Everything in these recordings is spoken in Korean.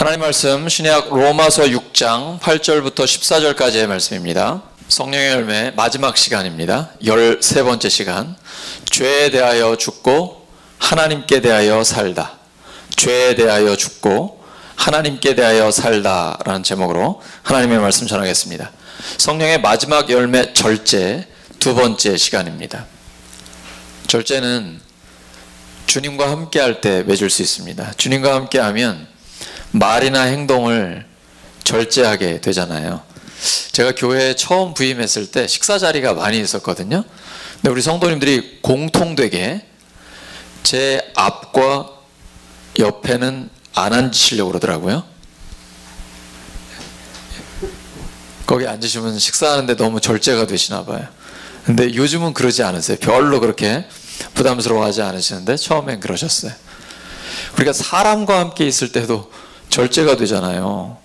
하나님 말씀 신약 로마서 6장 8절부터 14절까지의 말씀입니다. 성령의 열매 마지막 시간입니다. 13번째 시간. 죄에 대하여 죽고 하나님께 대하여 살다. 죄에 대하여 죽고 하나님께 대하여 살다 라는 제목으로 하나님의 말씀 전하겠습니다. 성령의 마지막 열매 절제 두 번째 시간입니다. 절제는 주님과 함께 할 때 맺을 수 있습니다. 주님과 함께 하면 말이나 행동을 절제하게 되잖아요. 제가 교회에 처음 부임했을 때 식사 자리가 많이 있었거든요. 근데 우리 성도님들이 공통되게 제 앞과 옆에는 안 앉으시려고 그러더라고요. 거기 앉으시면 식사하는데 너무 절제가 되시나 봐요. 근데 요즘은 그러지 않으세요. 별로 그렇게 부담스러워하지 않으시는데 처음엔 그러셨어요. 우리가 사람과 함께 있을 때도 절제가 되잖아요.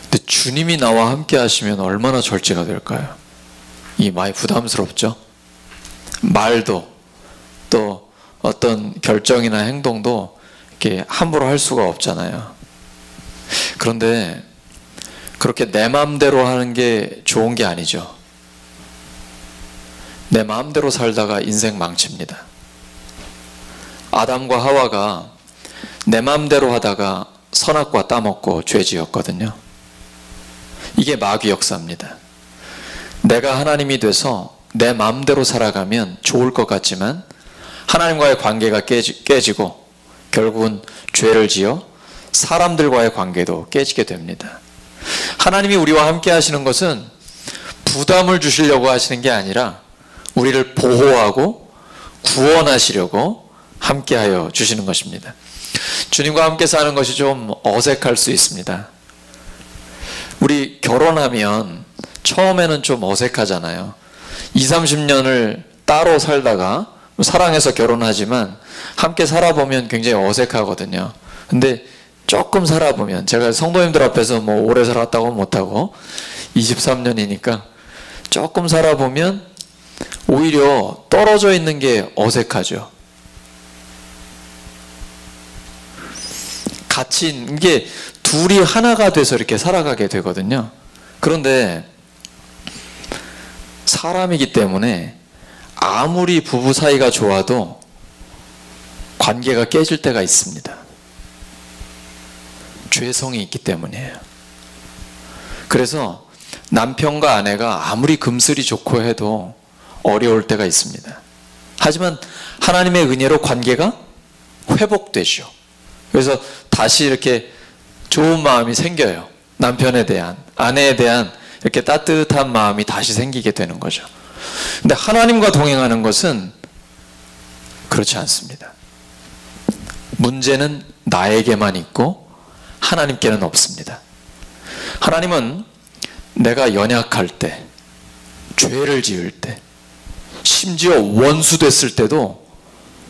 근데 주님이 나와 함께 하시면 얼마나 절제가 될까요? 이 많이 부담스럽죠. 말도 또 어떤 결정이나 행동도 이렇게 함부로 할 수가 없잖아요. 그런데 그렇게 내 마음대로 하는 게 좋은 게 아니죠. 내 마음대로 살다가 인생 망칩니다. 아담과 하와가 내 마음대로 하다가 선악과 따먹고 죄 지었거든요. 이게 마귀 역사입니다. 내가 하나님이 돼서 내 마음대로 살아가면 좋을 것 같지만 하나님과의 관계가 깨지고 결국은 죄를 지어 사람들과의 관계도 깨지게 됩니다. 하나님이 우리와 함께 하시는 것은 부담을 주시려고 하시는 게 아니라 우리를 보호하고 구원하시려고 함께하여 주시는 것입니다. 주님과 함께 사는 것이 좀 어색할 수 있습니다. 우리 결혼하면 처음에는 좀 어색하잖아요. 20, 30년을 따로 살다가 사랑해서 결혼하지만 함께 살아보면 굉장히 어색하거든요. 근데 조금 살아보면, 제가 성도님들 앞에서 뭐 오래 살았다고 못하고 23년이니까 조금 살아보면 오히려 떨어져 있는 게 어색하죠. 같이, 이게 둘이 하나가 돼서 이렇게 살아가게 되거든요. 그런데 사람이기 때문에 아무리 부부 사이가 좋아도 관계가 깨질 때가 있습니다. 죄성이 있기 때문이에요. 그래서 남편과 아내가 아무리 금슬이 좋고 해도 어려울 때가 있습니다. 하지만 하나님의 은혜로 관계가 회복되죠. 그래서 다시 이렇게 좋은 마음이 생겨요. 남편에 대한, 아내에 대한 이렇게 따뜻한 마음이 다시 생기게 되는 거죠. 근데 하나님과 동행하는 것은 그렇지 않습니다. 문제는 나에게만 있고 하나님께는 없습니다. 하나님은 내가 연약할 때, 죄를 지을 때, 심지어 원수 됐을 때도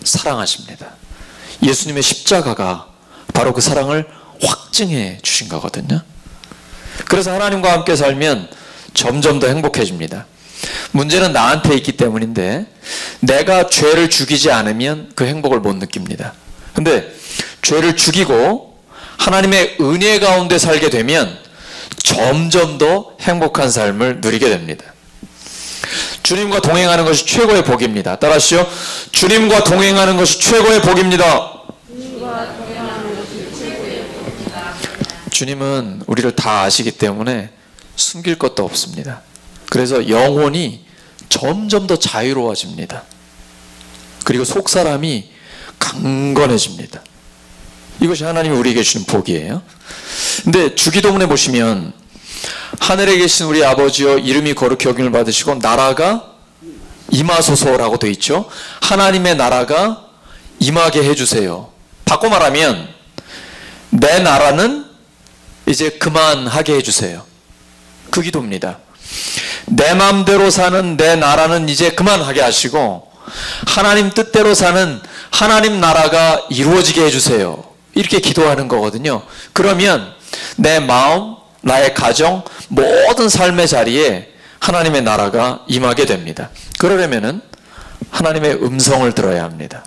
사랑하십니다. 예수님의 십자가가 바로 그 사랑을 확증해 주신 거거든요. 그래서 하나님과 함께 살면 점점 더 행복해집니다. 문제는 나한테 있기 때문인데 내가 죄를 죽이지 않으면 그 행복을 못 느낍니다. 근데 죄를 죽이고 하나님의 은혜 가운데 살게 되면 점점 더 행복한 삶을 누리게 됩니다. 주님과 동행하는 것이 최고의 복입니다. 따라하시죠. 주님과 동행하는 것이 최고의 복입니다. 주님은 우리를 다 아시기 때문에 숨길 것도 없습니다. 그래서 영혼이 점점 더 자유로워집니다. 그리고 속사람이 강건해집니다. 이것이 하나님이 우리에게 주는 복이에요. 근데 주기도문에 보시면 하늘에 계신 우리 아버지여 이름이 거룩히 여김을 받으시고 나라가 임하소서라고 되어 있죠. 하나님의 나라가 임하게 해주세요. 바꿔 말하면 내 나라는 이제 그만하게 해주세요. 그 기도입니다. 내 마음대로 사는 내 나라는 이제 그만하게 하시고 하나님 뜻대로 사는 하나님 나라가 이루어지게 해주세요. 이렇게 기도하는 거거든요. 그러면 내 마음, 나의 가정, 모든 삶의 자리에 하나님의 나라가 임하게 됩니다. 그러려면은 하나님의 음성을 들어야 합니다.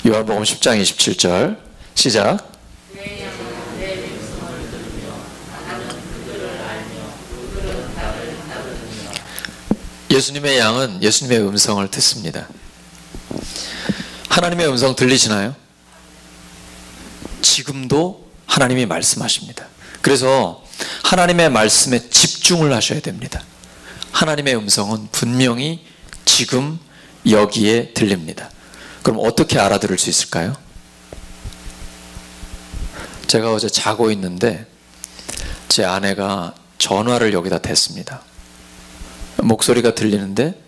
요한복음 10장 27절 시작. 예수님의 양은 예수님의 음성을 듣습니다. 하나님의 음성 들리시나요? 지금도 하나님이 말씀하십니다. 그래서 하나님의 말씀에 집중을 하셔야 됩니다. 하나님의 음성은 분명히 지금 여기에 들립니다. 그럼 어떻게 알아들을 수 있을까요? 제가 어제 자고 있는데 제 아내가 전화를 여기다 댔습니다. 목소리가 들리는데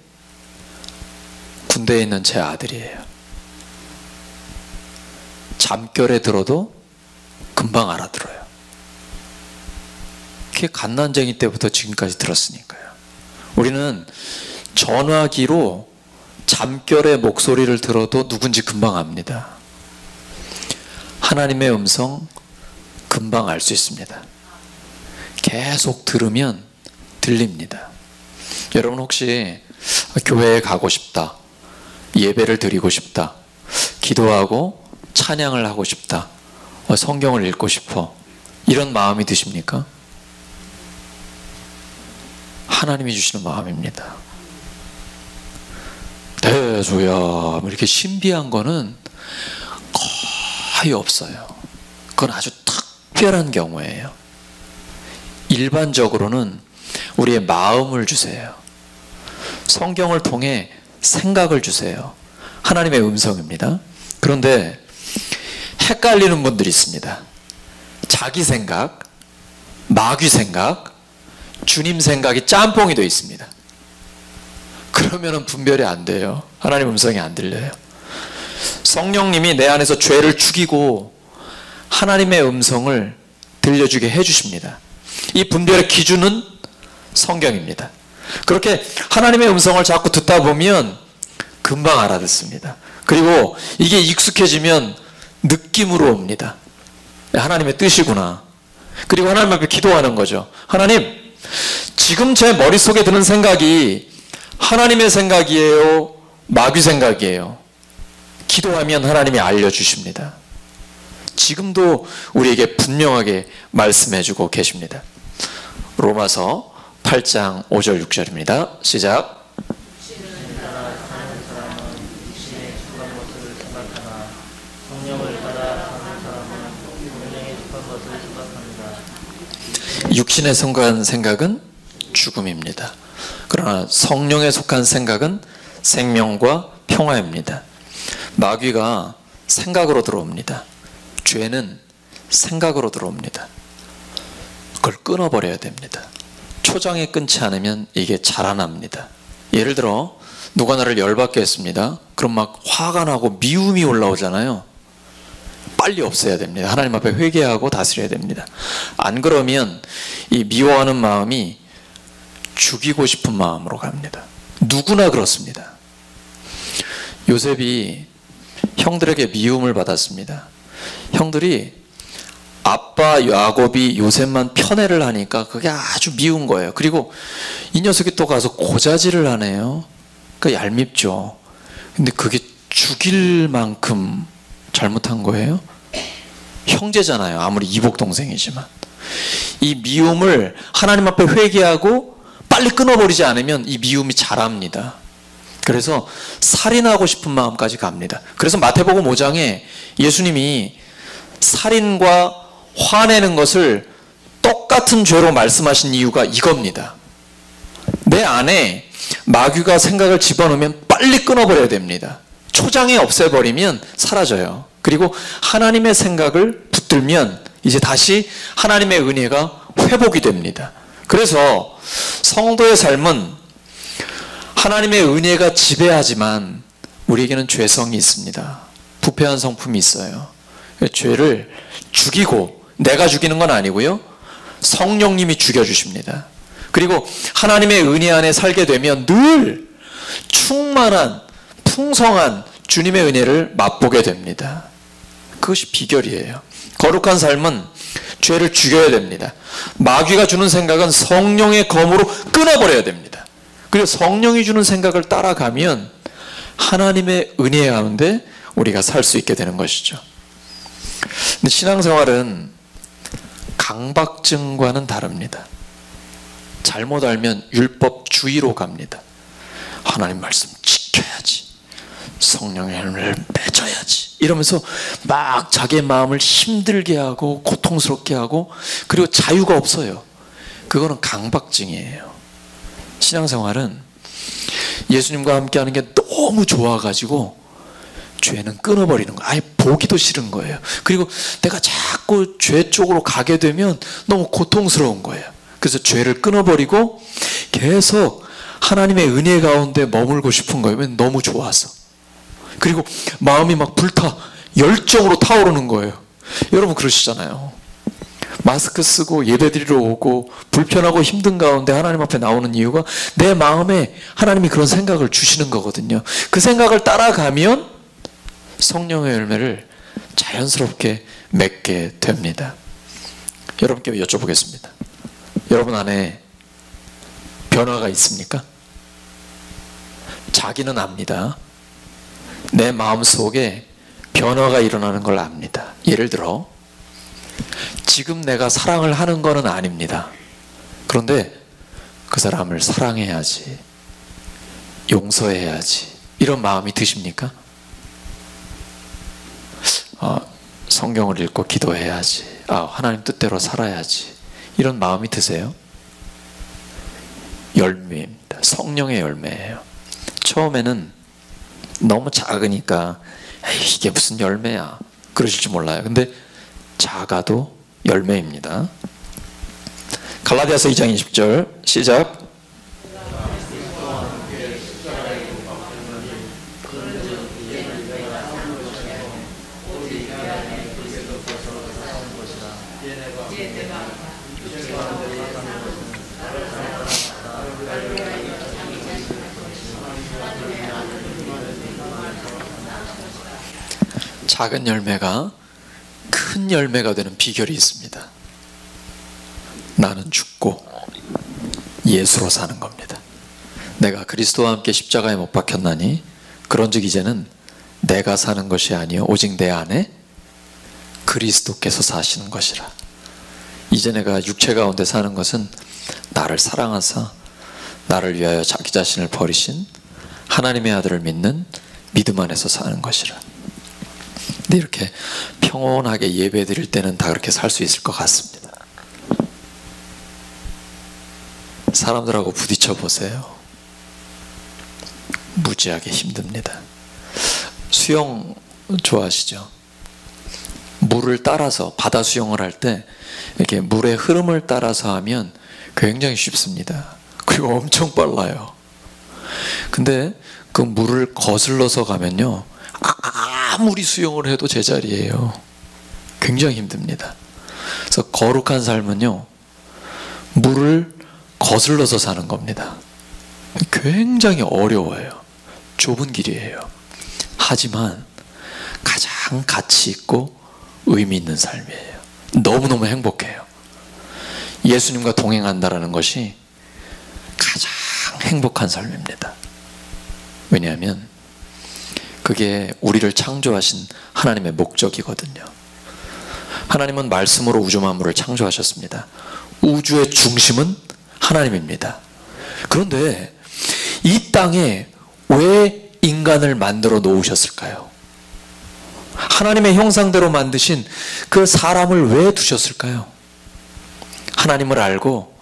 군대에 있는 제 아들이에요. 잠결에 들어도 금방 알아들어요. 그게 갓난쟁이 때부터 지금까지 들었으니까요. 우리는 전화기로 잠결에 목소리를 들어도 누군지 금방 압니다. 하나님의 음성 금방 알 수 있습니다. 계속 들으면 들립니다. 여러분 혹시 교회에 가고 싶다, 예배를 드리고 싶다, 기도하고 찬양을 하고 싶다, 성경을 읽고 싶어, 이런 마음이 드십니까? 하나님이 주시는 마음입니다. 대주야 이렇게 신비한 거는 거의 없어요. 그건 아주 특별한 경우예요. 일반적으로는 우리의 마음을 주세요. 성경을 통해 생각을 주세요. 하나님의 음성입니다. 그런데 헷갈리는 분들이 있습니다. 자기 생각, 마귀 생각, 주님 생각이 짬뽕이 되어 있습니다. 그러면은 분별이 안 돼요. 하나님 음성이 안 들려요. 성령님이 내 안에서 죄를 죽이고 하나님의 음성을 들려주게 해주십니다. 이 분별의 기준은 성경입니다. 그렇게 하나님의 음성을 자꾸 듣다 보면 금방 알아듣습니다. 그리고 이게 익숙해지면 느낌으로 옵니다. 하나님의 뜻이구나. 그리고 하나님 앞에 기도하는 거죠. 하나님, 지금 제 머릿속에 드는 생각이 하나님의 생각이에요? 마귀 생각이에요? 기도하면 하나님이 알려주십니다. 지금도 우리에게 분명하게 말씀해주고 계십니다. 로마서 8장 5절 6절입니다. 시작. 육신에 속한 생각은 죽음입니다. 그러나 성령에 속한 생각은 생명과 평화입니다. 마귀가 생각으로 들어옵니다. 죄는 생각으로 들어옵니다. 그걸 끊어버려야 됩니다. 초장에 끊지 않으면 이게 자라납니다. 예를 들어 누가 나를 열받게 했습니다. 그럼 막 화가 나고 미움이 올라오잖아요. 빨리 없애야 됩니다. 하나님 앞에 회개하고 다스려야 됩니다. 안 그러면 이 미워하는 마음이 죽이고 싶은 마음으로 갑니다. 누구나 그렇습니다. 요셉이 형들에게 미움을 받았습니다. 형들이 아빠 야곱이 요셉만 편애를 하니까 그게 아주 미운 거예요. 그리고 이 녀석이 또 가서 고자질을 하네요. 그러니까 얄밉죠. 근데 그게 죽일 만큼 잘못한 거예요? 형제잖아요. 아무리 이복 동생이지만. 이 미움을 하나님 앞에 회개하고 빨리 끊어버리지 않으면 이 미움이 자랍니다. 그래서 살인하고 싶은 마음까지 갑니다. 그래서 마태복음 5장에 예수님이 살인과 화내는 것을 똑같은 죄로 말씀하신 이유가 이겁니다. 내 안에 마귀가 생각을 집어넣으면 빨리 끊어버려야 됩니다. 초장에 없애버리면 사라져요. 그리고 하나님의 생각을 붙들면 이제 다시 하나님의 은혜가 회복이 됩니다. 그래서 성도의 삶은 하나님의 은혜가 지배하지만 우리에게는 죄성이 있습니다. 부패한 성품이 있어요. 죄를 죽이고 내가 죽이는 건 아니고요. 성령님이 죽여주십니다. 그리고 하나님의 은혜 안에 살게 되면 늘 충만한 풍성한 주님의 은혜를 맛보게 됩니다. 그것이 비결이에요. 거룩한 삶은 죄를 죽여야 됩니다. 마귀가 주는 생각은 성령의 검으로 끊어버려야 됩니다. 그리고 성령이 주는 생각을 따라가면 하나님의 은혜 가운데 우리가 살 수 있게 되는 것이죠. 근데 신앙생활은 강박증과는 다릅니다. 잘못 알면 율법주의로 갑니다. 하나님 말씀 지켜야지, 성령의 열매를 맺어야지 이러면서 막 자기의 마음을 힘들게 하고 고통스럽게 하고, 그리고 자유가 없어요. 그거는 강박증이에요. 신앙생활은 예수님과 함께하는 게 너무 좋아가지고 죄는 끊어버리는 거예요. 아예 보기도 싫은 거예요. 그리고 내가 자꾸 죄 쪽으로 가게 되면 너무 고통스러운 거예요. 그래서 죄를 끊어버리고 계속 하나님의 은혜 가운데 머물고 싶은 거예요. 왜? 너무 좋아서. 그리고 마음이 막 불타 열정으로 타오르는 거예요. 여러분 그러시잖아요. 마스크 쓰고 예배드리러 오고 불편하고 힘든 가운데 하나님 앞에 나오는 이유가 내 마음에 하나님이 그런 생각을 주시는 거거든요. 그 생각을 따라가면 성령의 열매를 자연스럽게 맺게 됩니다. 여러분께 여쭤보겠습니다. 여러분 안에 변화가 있습니까? 자기는 압니다. 내 마음속에 변화가 일어나는 걸 압니다. 예를 들어 지금 내가 사랑을 하는 것은 아닙니다. 그런데 그 사람을 사랑해야지, 용서해야지, 이런 마음이 드십니까? 성경을 읽고 기도해야지, 하나님 뜻대로 살아야지, 이런 마음이 드세요? 열매입니다. 성령의 열매예요. 처음에는 너무 작으니까 이게 무슨 열매야 그러실지 몰라요. 근데 작아도 열매입니다. 갈라디아서 2장 20절 시작. 작은 열매가 큰 열매가 되는 비결이 있습니다. 나는 죽고 예수로 사는 겁니다. 내가 그리스도와 함께 십자가에 못 박혔나니 그런즉 이제는 내가 사는 것이 아니요 오직 내 안에 그리스도께서 사시는 것이라. 이제 내가 육체 가운데 사는 것은 나를 사랑하사 나를 위하여 자기 자신을 버리신 하나님의 아들을 믿는 믿음 안에서 사는 것이라. 근데 이렇게 평온하게 예배 드릴 때는 다 그렇게 살 수 있을 것 같습니다. 사람들하고 부딪혀 보세요. 무지하게 힘듭니다. 수영 좋아하시죠? 물을 따라서, 바다 수영을 할 때 이렇게 물의 흐름을 따라서 하면 굉장히 쉽습니다. 그리고 엄청 빨라요. 근데 그 물을 거슬러서 가면요, 아무리 수영을 해도 제자리예요. 굉장히 힘듭니다. 그래서 거룩한 삶은요, 물을 거슬러서 사는 겁니다. 굉장히 어려워요. 좁은 길이에요. 하지만 가장 가치 있고 의미 있는 삶이에요. 너무너무 행복해요. 예수님과 동행한다라는 것이 가장 행복한 삶입니다. 왜냐하면 그게 우리를 창조하신 하나님의 목적이거든요. 하나님은 말씀으로 우주 만물을 창조하셨습니다. 우주의 중심은 하나님입니다. 그런데 이 땅에 왜 인간을 만들어 놓으셨을까요? 하나님의 형상대로 만드신 그 사람을 왜 두셨을까요? 하나님을 알고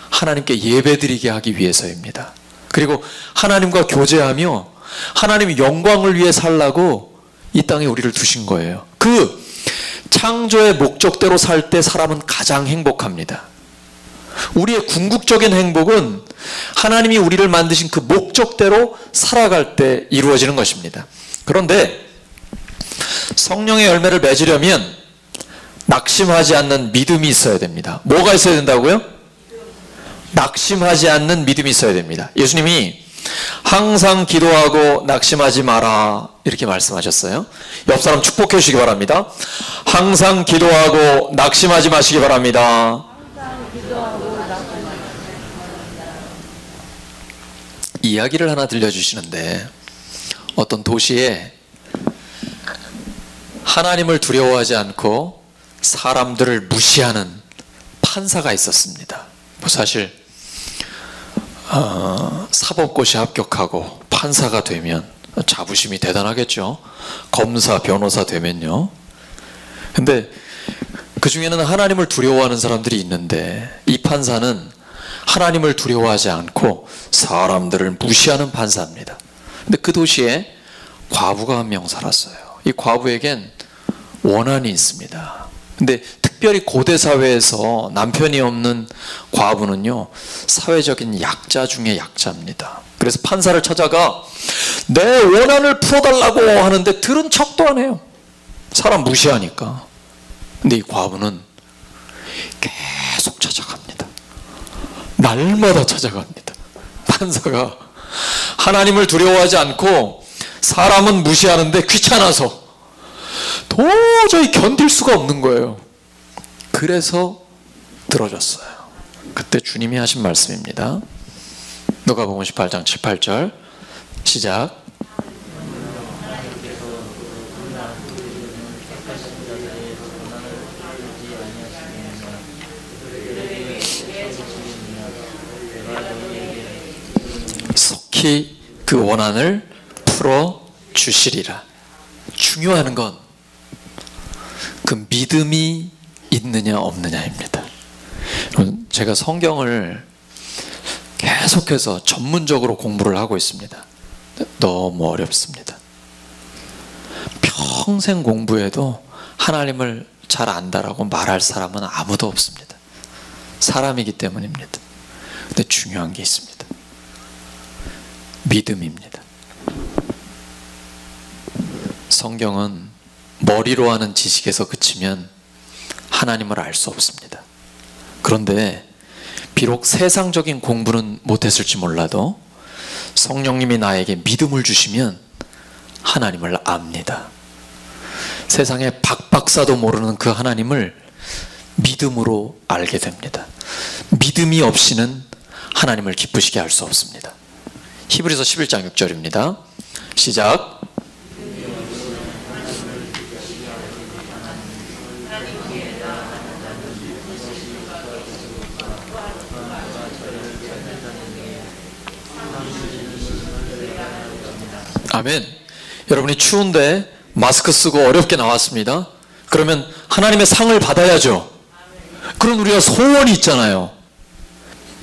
하나님께 예배드리게 하기 위해서입니다. 그리고 하나님과 교제하며 하나님의 영광을 위해 살라고 이 땅에 우리를 두신 거예요. 그 창조의 목적대로 살 때 사람은 가장 행복합니다. 우리의 궁극적인 행복은 하나님이 우리를 만드신 그 목적대로 살아갈 때 이루어지는 것입니다. 그런데 성령의 열매를 맺으려면 낙심하지 않는 믿음이 있어야 됩니다. 뭐가 있어야 된다고요? 낙심하지 않는 믿음이 있어야 됩니다. 예수님이 항상 기도하고 낙심하지 마라 이렇게 말씀하셨어요. 옆 사람 축복해 주시기 바랍니다. 항상 기도하고 낙심하지 마시기 바랍니다. 이야기를 하나 들려주시는데, 어떤 도시에 하나님을 두려워하지 않고 사람들을 무시하는 판사가 있었습니다. 사실 사법고시 합격하고 판사가 되면 자부심이 대단하겠죠. 검사, 변호사 되면요. 근데 그 중에는 하나님을 두려워하는 사람들이 있는데, 이 판사는 하나님을 두려워하지 않고 사람들을 무시하는 판사입니다. 근데 그 도시에 과부가 한 명 살았어요. 이 과부에겐 원한이 있습니다. 근데 특별히 고대 사회에서 남편이 없는 과부는요, 사회적인 약자 중에 약자입니다. 그래서 판사를 찾아가 내 원한을 풀어달라고 하는데 들은 척도 안 해요. 사람 무시하니까. 근데 이 과부는 계속 찾아갑니다. 날마다 찾아갑니다. 판사가 하나님을 두려워하지 않고 사람은 무시하는데 귀찮아서 도저히 견딜 수가 없는 거예요. 그래서 들어줬어요. 그때 주님이 하신 말씀입니다. 누가복음 18장 7, 8절 시작. 속히 그 원한을 풀어 주시리라. 중요한 건 그 믿음이 있느냐 없느냐입니다. 제가 성경을 계속해서 전문적으로 공부를 하고 있습니다. 너무 어렵습니다. 평생 공부해도 하나님을 잘 안다라고 말할 사람은 아무도 없습니다. 사람이기 때문입니다. 근데 중요한 게 있습니다. 믿음입니다. 성경은 머리로 하는 지식에서 그치면 하나님을 알 수 없습니다. 그런데 비록 세상적인 공부는 못했을지 몰라도 성령님이 나에게 믿음을 주시면 하나님을 압니다. 세상에 박박사도 모르는 그 하나님을 믿음으로 알게 됩니다. 믿음이 없이는 하나님을 기쁘시게 할 수 없습니다. 히브리서 11장 6절입니다. 시작. 아멘. 여러분이 추운데 마스크 쓰고 어렵게 나왔습니다. 그러면 하나님의 상을 받아야죠. 그런 우리가 소원이 있잖아요.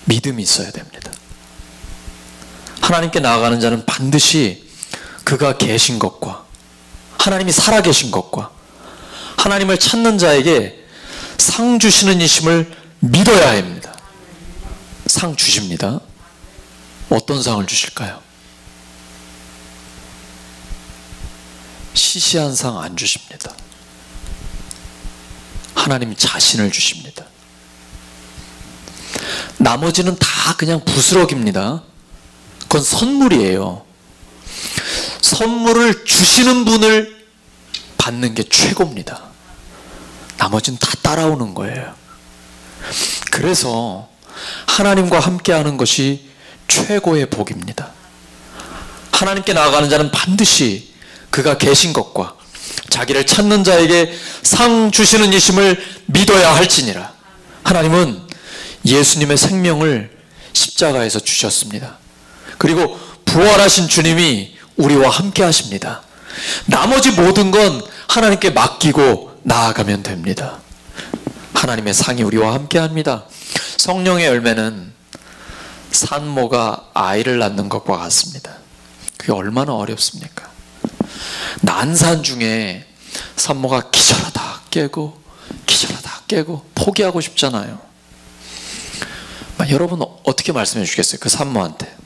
믿음이 있어야 됩니다. 하나님께 나아가는 자는 반드시 그가 계신 것과 하나님이 살아계신 것과 하나님을 찾는 자에게 상 주시는 이심을 믿어야 합니다. 상 주십니다. 어떤 상을 주실까요? 시시한 상 안 주십니다. 하나님 자신을 주십니다. 나머지는 다 그냥 부스럭입니다. 그건 선물이에요. 선물을 주시는 분을 받는 게 최고입니다. 나머지는 다 따라오는 거예요. 그래서 하나님과 함께하는 것이 최고의 복입니다. 하나님께 나아가는 자는 반드시 그가 계신 것과 자기를 찾는 자에게 상 주시는 이심을 믿어야 할지니라. 하나님은 예수님의 생명을 십자가에서 주셨습니다. 그리고 부활하신 주님이 우리와 함께 하십니다. 나머지 모든 건 하나님께 맡기고 나아가면 됩니다. 하나님의 상이 우리와 함께 합니다. 성령의 열매는 산모가 아이를 낳는 것과 같습니다. 그게 얼마나 어렵습니까? 난산 중에 산모가 기절하다 깨고 기절하다 깨고 포기하고 싶잖아요. 여러분 어떻게 말씀해 주겠어요? 그 산모한테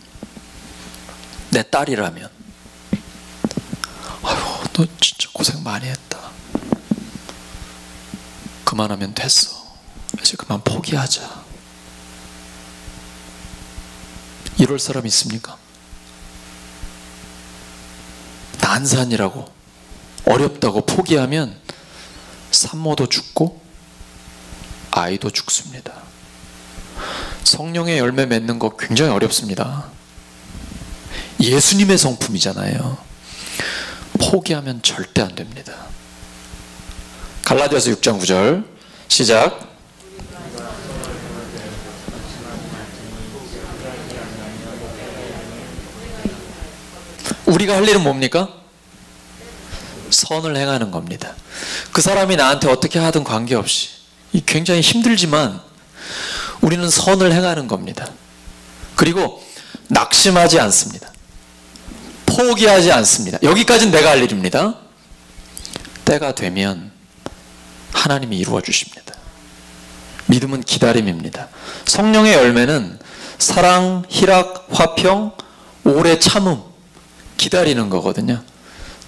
내 딸이라면 아유 너 진짜 고생 많이 했다. 그만하면 됐어. 이제 그만 포기하자. 이럴 사람 있습니까? 난산이라고 어렵다고 포기하면 산모도 죽고 아이도 죽습니다. 성령의 열매 맺는 거 굉장히 어렵습니다. 예수님의 성품이잖아요. 포기하면 절대 안 됩니다. 갈라디아서 6장 9절 시작. 우리가 할 일은 뭡니까? 선을 행하는 겁니다. 그 사람이 나한테 어떻게 하든 관계없이, 굉장히 힘들지만 우리는 선을 행하는 겁니다. 그리고 낙심하지 않습니다. 포기하지 않습니다. 여기까지는 내가 할 일입니다. 때가 되면 하나님이 이루어 주십니다. 믿음은 기다림입니다. 성령의 열매는 사랑, 희락, 화평, 오래 참음, 기다리는 거거든요.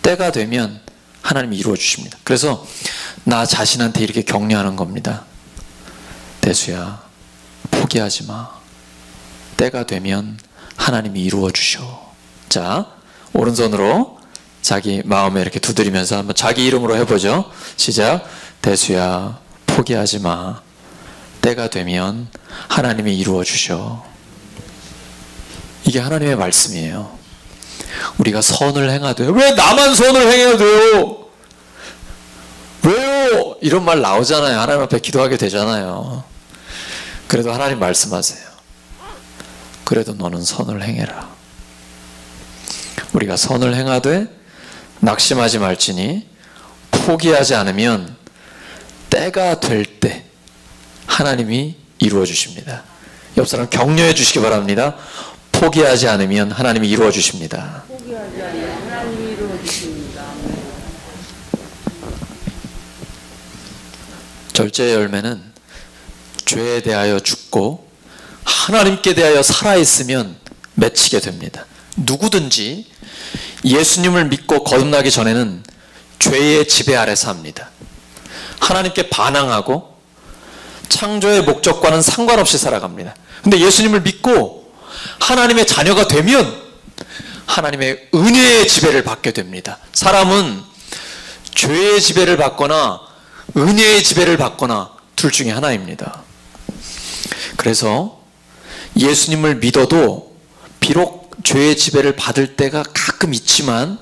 때가 되면 하나님이 이루어 주십니다. 그래서 나 자신한테 이렇게 격려하는 겁니다. 대수야, 포기하지 마. 때가 되면 하나님이 이루어 주셔. 자, 오른손으로 자기 마음에 이렇게 두드리면서 한번 자기 이름으로 해보죠. 시작. 대수야, 포기하지 마. 때가 되면 하나님이 이루어 주셔. 이게 하나님의 말씀이에요. 우리가 선을 행하되, 왜 나만 선을 행해야 돼요? 왜요? 이런 말 나오잖아요. 하나님 앞에 기도하게 되잖아요. 그래도 하나님 말씀하세요. 그래도 너는 선을 행해라. 우리가 선을 행하되 낙심하지 말지니 포기하지 않으면 때가 될 때 하나님이 이루어 주십니다. 옆 사람 격려해 주시기 바랍니다. 포기하지 않으면 하나님이 이루어 주십니다. 포기하지 않으면 하나님이 이루어 주십니다. 절제의 열매는 죄에 대하여 죽고 하나님께 대하여 살아있으면 맺히게 됩니다. 누구든지 예수님을 믿고 거듭나기 전에는 죄의 지배 아래 삽니다. 하나님께 반항하고 창조의 목적과는 상관없이 살아갑니다. 근데 예수님을 믿고 하나님의 자녀가 되면 하나님의 은혜의 지배를 받게 됩니다. 사람은 죄의 지배를 받거나 은혜의 지배를 받거나 둘 중에 하나입니다. 그래서 예수님을 믿어도 비록 죄의 지배를 받을 때가 가끔 있지만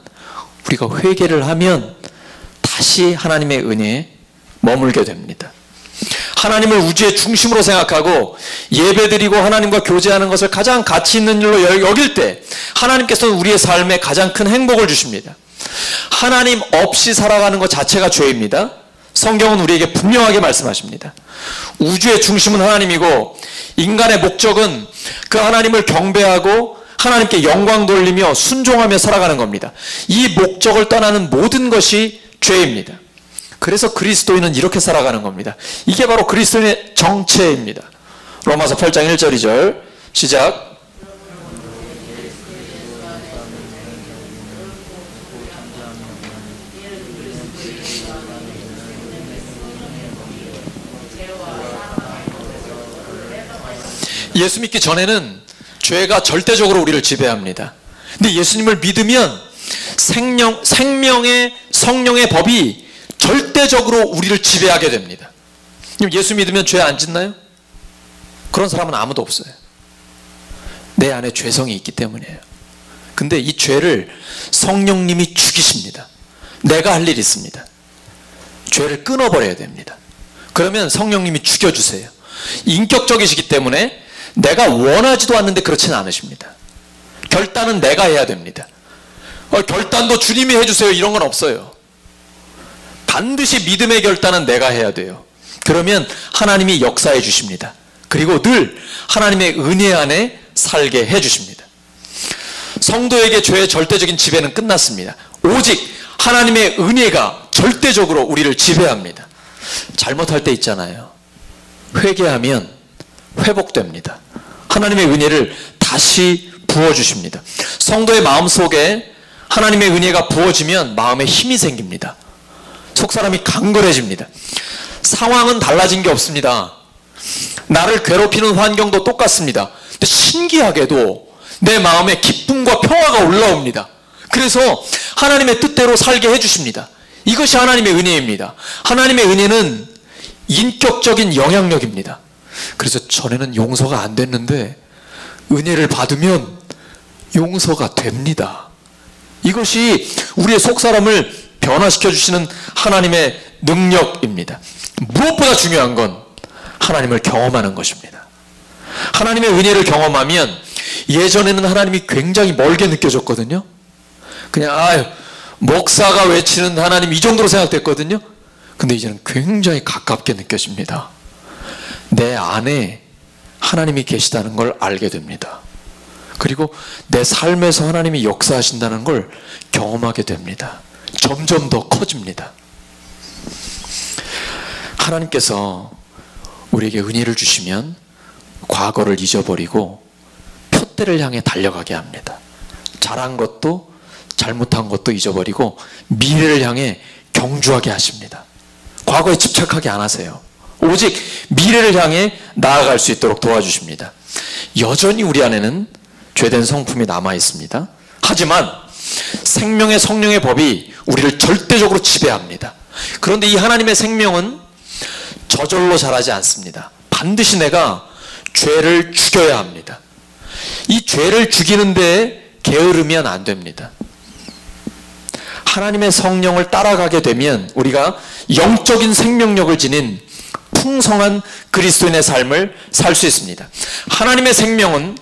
우리가 회개를 하면 다시 하나님의 은혜에 머물게 됩니다. 하나님을 우주의 중심으로 생각하고 예배드리고 하나님과 교제하는 것을 가장 가치 있는 일로 여길 때 하나님께서는 우리의 삶에 가장 큰 행복을 주십니다. 하나님 없이 살아가는 것 자체가 죄입니다. 성경은 우리에게 분명하게 말씀하십니다. 우주의 중심은 하나님이고 인간의 목적은 그 하나님을 경배하고 하나님께 영광 돌리며 순종하며 살아가는 겁니다. 이 목적을 떠나는 모든 것이 죄입니다. 그래서 그리스도인은 이렇게 살아가는 겁니다. 이게 바로 그리스도인의 정체입니다. 로마서 8장 1절 2절 시작. 예수 믿기 전에는 죄가 절대적으로 우리를 지배합니다. 근데 예수님을 믿으면 생명의 성령의 법이 절대적으로 우리를 지배하게 됩니다. 예수 믿으면 죄 안 짓나요? 그런 사람은 아무도 없어요. 내 안에 죄성이 있기 때문이에요. 근데 이 죄를 성령님이 죽이십니다. 내가 할 일이 있습니다. 죄를 끊어버려야 됩니다. 그러면 성령님이 죽여주세요. 인격적이시기 때문에 내가 원하지도 않는데 그렇지는 않으십니다. 결단은 내가 해야 됩니다. 결단도 주님이 해주세요 이런 건 없어요. 반드시 믿음의 결단은 내가 해야 돼요. 그러면 하나님이 역사해 주십니다. 그리고 늘 하나님의 은혜 안에 살게 해 주십니다. 성도에게 죄의 절대적인 지배는 끝났습니다. 오직 하나님의 은혜가 절대적으로 우리를 지배합니다. 잘못할 때 있잖아요. 회개하면 회복됩니다. 하나님의 은혜를 다시 부어주십니다. 성도의 마음속에 하나님의 은혜가 부어지면 마음에 힘이 생깁니다. 속사람이 강건해집니다. 상황은 달라진 게 없습니다. 나를 괴롭히는 환경도 똑같습니다. 근데 신기하게도 내 마음에 기쁨과 평화가 올라옵니다. 그래서 하나님의 뜻대로 살게 해주십니다. 이것이 하나님의 은혜입니다. 하나님의 은혜는 인격적인 영향력입니다. 그래서 전에는 용서가 안 됐는데 은혜를 받으면 용서가 됩니다. 이것이 우리의 속사람을 변화시켜 주시는 하나님의 능력입니다. 무엇보다 중요한 건 하나님을 경험하는 것입니다. 하나님의 은혜를 경험하면 예전에는 하나님이 굉장히 멀게 느껴졌거든요. 그냥 아유 목사가 외치는 하나님 이 정도로 생각됐거든요. 근데 이제는 굉장히 가깝게 느껴집니다. 내 안에 하나님이 계시다는 걸 알게 됩니다. 그리고 내 삶에서 하나님이 역사하신다는 걸 경험하게 됩니다. 점점 더 커집니다. 하나님께서 우리에게 은혜를 주시면 과거를 잊어버리고 표대를 향해 달려가게 합니다. 잘한 것도 잘못한 것도 잊어버리고 미래를 향해 경주하게 하십니다. 과거에 집착하게 안 하세요. 오직 미래를 향해 나아갈 수 있도록 도와주십니다. 여전히 우리 안에는 죄된 성품이 남아 있습니다. 하지만 생명의 성령의 법이 우리를 절대적으로 지배합니다. 그런데 이 하나님의 생명은 저절로 자라지 않습니다. 반드시 내가 죄를 죽여야 합니다. 이 죄를 죽이는 데에 게으르면 안 됩니다. 하나님의 성령을 따라가게 되면 우리가 영적인 생명력을 지닌 풍성한 그리스도인의 삶을 살 수 있습니다. 하나님의 생명은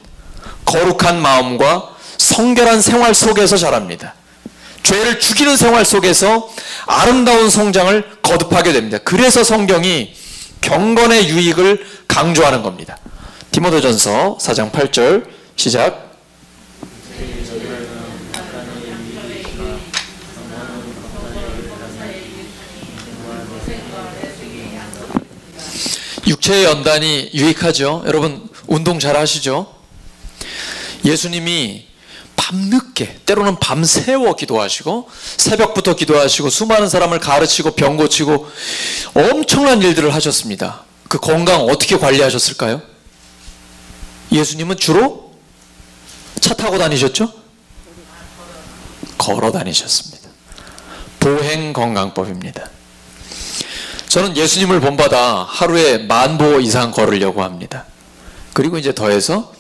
거룩한 마음과 성결한 생활 속에서 자랍니다. 죄를 죽이는 생활 속에서 아름다운 성장을 거듭하게 됩니다. 그래서 성경이 경건의 유익을 강조하는 겁니다. 디모데전서 4장 8절 시작. 육체의 연단이 유익하죠. 여러분 운동 잘 하시죠? 예수님이 밤늦게 때로는 밤새워 기도하시고 새벽부터 기도하시고 수많은 사람을 가르치고 병 고치고 엄청난 일들을 하셨습니다. 그 건강 어떻게 관리하셨을까요? 예수님은 주로 차 타고 다니셨죠? 걸어 다니셨습니다. 보행건강법입니다. 저는 예수님을 본받아 하루에 10,000보 이상 걸으려고 합니다. 그리고 이제 더해서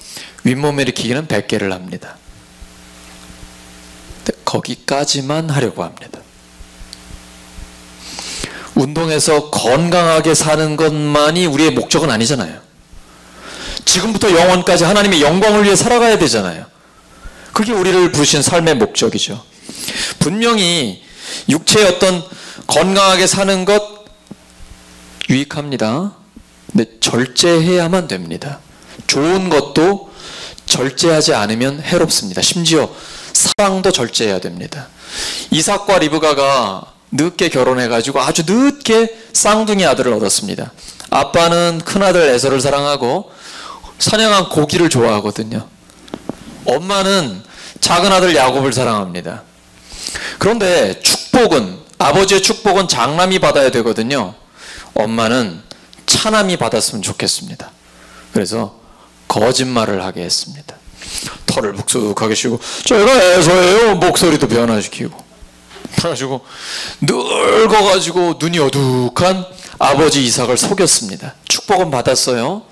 윗몸 일으키기는 100개를 합니다. 거기까지만 하려고 합니다. 운동해서 건강하게 사는 것만이 우리의 목적은 아니잖아요. 지금부터 영원까지 하나님의 영광을 위해 살아가야 되잖아요. 그게 우리를 부르신 삶의 목적이죠. 분명히 육체의 어떤 건강하게 사는 것 유익합니다. 근데 절제해야만 됩니다. 좋은 것도 절제하지 않으면 해롭습니다. 심지어 사랑도 절제해야 됩니다. 이삭과 리브가가 늦게 결혼해가지고 아주 늦게 쌍둥이 아들을 얻었습니다. 아빠는 큰아들 에서를 사랑하고 사냥한 고기를 좋아하거든요. 엄마는 작은 아들 야곱을 사랑합니다. 그런데 축복은, 아버지의 축복은 장남이 받아야 되거든요. 엄마는 차남이 받았으면 좋겠습니다. 그래서 거짓말을 하게 했습니다. 털을 묵직하게 쉬고 제가 에서예요 목소리도 변화시키고 그래가지고 늙어가지고 눈이 어둑한 아버지 이삭을 속였습니다. 축복은 받았어요.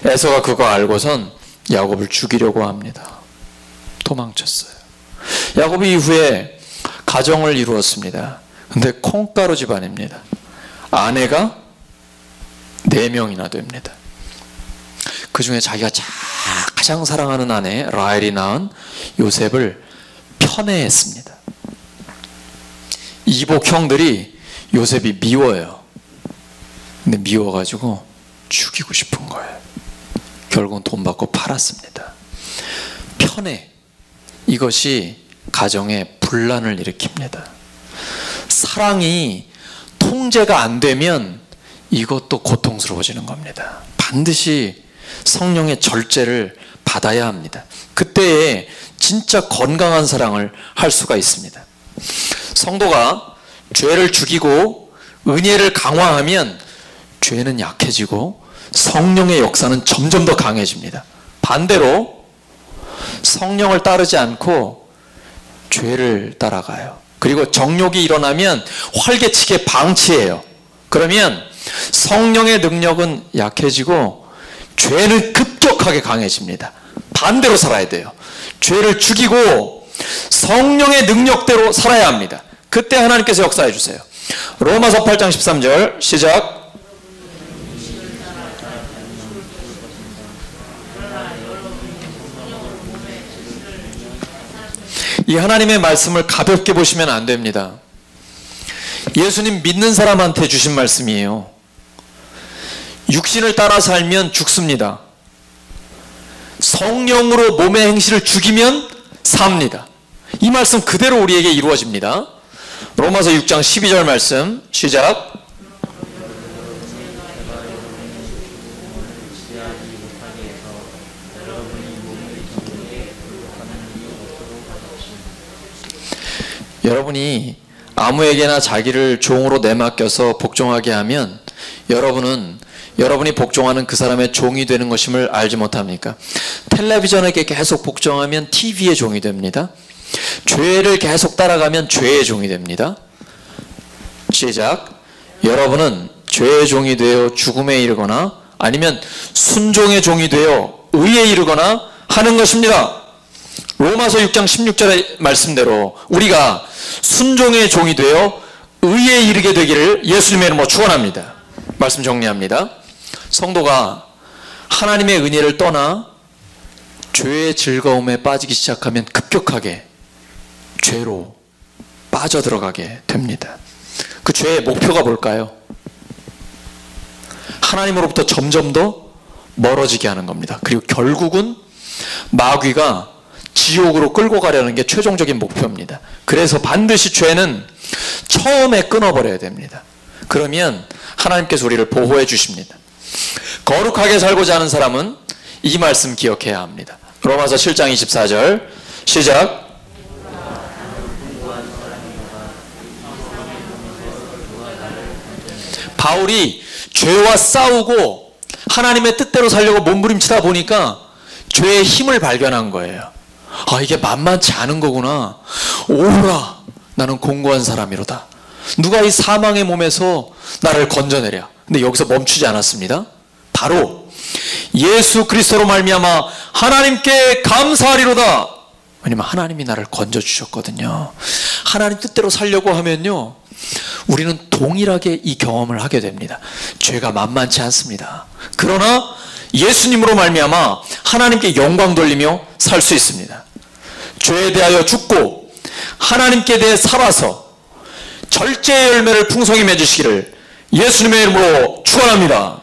에서가 그거 알고선 야곱을 죽이려고 합니다. 도망쳤어요. 야곱이 이후에 가정을 이루었습니다. 근데 콩가루 집안입니다. 아내가 4명이나 됩니다. 그 중에 자기가 가장 사랑하는 아내 라헬이 낳은 요셉을 편애했습니다. 이복 형들이 요셉이 미워요. 근데 미워가지고 죽이고 싶은 거예요. 결국은 돈 받고 팔았습니다. 편애, 이것이 가정에 분란을 일으킵니다. 사랑이 통제가 안 되면 이것도 고통스러워지는 겁니다. 반드시 성령의 절제를 받아야 합니다. 그때에 진짜 건강한 사랑을 할 수가 있습니다. 성도가 죄를 죽이고 은혜를 강화하면 죄는 약해지고 성령의 역사는 점점 더 강해집니다. 반대로 성령을 따르지 않고 죄를 따라가요. 그리고 정욕이 일어나면 활개치게 방치해요. 그러면 성령의 능력은 약해지고 죄는 급격하게 강해집니다. 반대로 살아야 돼요. 죄를 죽이고 성령의 능력대로 살아야 합니다. 그때 하나님께서 역사해 주세요. 로마서 8장 13절 시작. 이 하나님의 말씀을 가볍게 보시면 안 됩니다. 예수님 믿는 사람한테 주신 말씀이에요. 육신을 따라 살면 죽습니다. 성령으로 몸의 행실을 죽이면 삽니다. 이 말씀 그대로 우리에게 이루어집니다. 로마서 6장 12절 말씀 시작. 여러분이 아무에게나 자기를 종으로 내맡겨서 복종하게 하면 여러분이 복종하는 그 사람의 종이 되는 것임을 알지 못합니까? 텔레비전에게 계속 복종하면 TV의 종이 됩니다. 죄를 계속 따라가면 죄의 종이 됩니다. 시작. 여러분은 죄의 종이 되어 죽음에 이르거나 아니면 순종의 종이 되어 의에 이르거나 하는 것입니다. 로마서 6장 16절의 말씀대로 우리가 순종의 종이 되어 의에 이르게 되기를 예수님의 이름으로 축원합니다. 말씀 정리합니다. 성도가 하나님의 은혜를 떠나 죄의 즐거움에 빠지기 시작하면 급격하게 죄로 빠져들어가게 됩니다. 그 죄의 목표가 뭘까요? 하나님으로부터 점점 더 멀어지게 하는 겁니다. 그리고 결국은 마귀가 지옥으로 끌고 가려는 게 최종적인 목표입니다. 그래서 반드시 죄는 처음에 끊어버려야 됩니다. 그러면 하나님께서 우리를 보호해 주십니다. 거룩하게 살고자 하는 사람은 이 말씀 기억해야 합니다. 로마서 7장 24절 시작. 바울이 죄와 싸우고 하나님의 뜻대로 살려고 몸부림치다 보니까 죄의 힘을 발견한 거예요. 아, 이게 만만치 않은 거구나. 오라, 나는 공고한 사람이로다. 누가 이 사망의 몸에서 나를 건져내랴. 근데 여기서 멈추지 않았습니다. 바로 예수 그리스도로 말미암아 하나님께 감사하리로다. 왜냐면 하나님이 나를 건져주셨거든요. 하나님 뜻대로 살려고 하면요, 우리는 동일하게 이 경험을 하게 됩니다. 죄가 만만치 않습니다. 그러나 예수님으로 말미암아 하나님께 영광 돌리며 살 수 있습니다. 죄에 대하여 죽고 하나님께 대해 살아서 절제의 열매를 풍성히 맺으시기를 예수님의 이름으로 축원합니다.